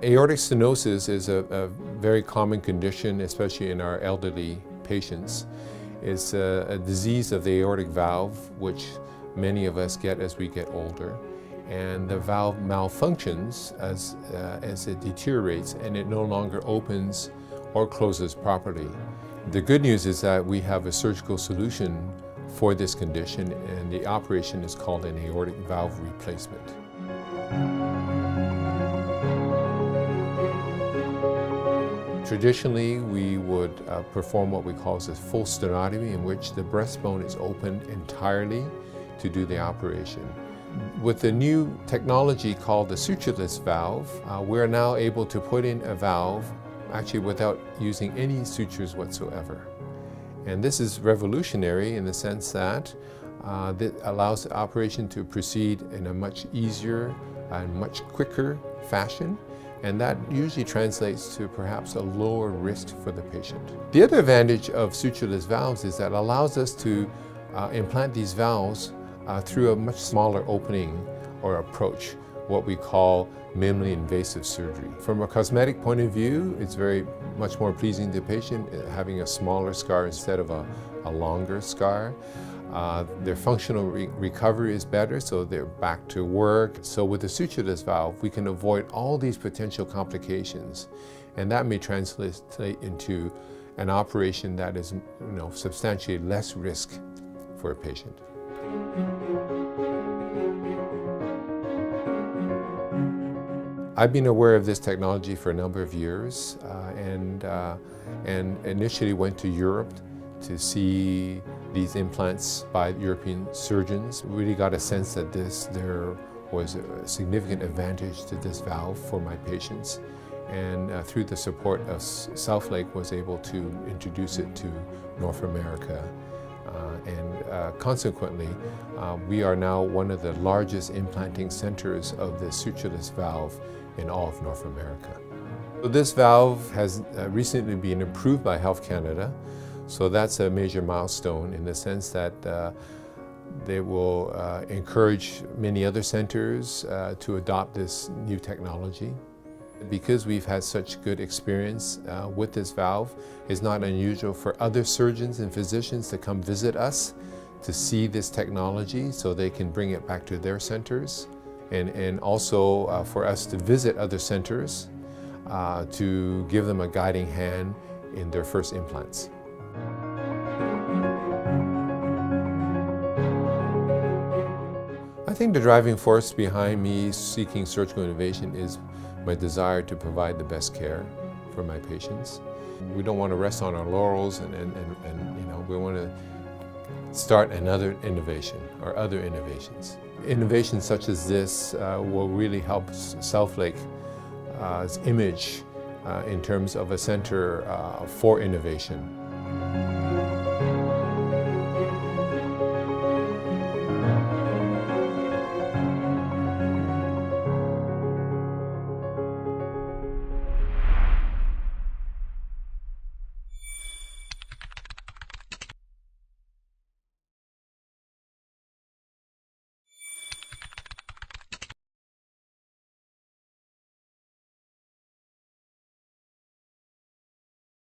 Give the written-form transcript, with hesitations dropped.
Aortic stenosis is a very common condition, especially in our elderly patients. It's a disease of the aortic valve, which many of us get as we get older. And the valve malfunctions as it deteriorates, and it no longer opens or closes properly. The good news is that we have a surgical solution for this condition, and the operation is called an aortic valve replacement. Traditionally, we would perform what we call a full sternotomy, in which the breastbone is opened entirely to do the operation. With the new technology called the sutureless valve, we're now able to put in a valve actually without using any sutures whatsoever. And this is revolutionary in the sense that it allows the operation to proceed in a much easier and much quicker fashion. And that usually translates to perhaps a lower risk for the patient. The other advantage of sutureless valves is that it allows us to implant these valves through a much smaller opening or approach, what we call minimally invasive surgery. From a cosmetic point of view, it's very much more pleasing to the patient having a smaller scar instead of a longer scar. Their functional recovery is better, so they're back to work. So with the sutureless valve, we can avoid all these potential complications, and that may translate into an operation that is, substantially less risk for a patient. I've been aware of this technology for a number of years, and initially went to Europe to see these implants by European surgeons. We really got a sense that there was a significant advantage to this valve for my patients, and through the support of Southlake was able to introduce it to North America. Consequently, we are now one of the largest implanting centers of the sutureless valve in all of North America. So this valve has recently been approved by Health Canada, so that's a major milestone in the sense that they will encourage many other centers to adopt this new technology. Because we've had such good experience with this valve, it's not unusual for other surgeons and physicians to come visit us to see this technology so they can bring it back to their centers, and also for us to visit other centers to give them a guiding hand in their first implants. I think the driving force behind me seeking surgical innovation is my desire to provide the best care for my patients. We don't want to rest on our laurels, and we want to start another innovation or other innovations. Innovations such as this will really help Southlake's image in terms of a center for innovation.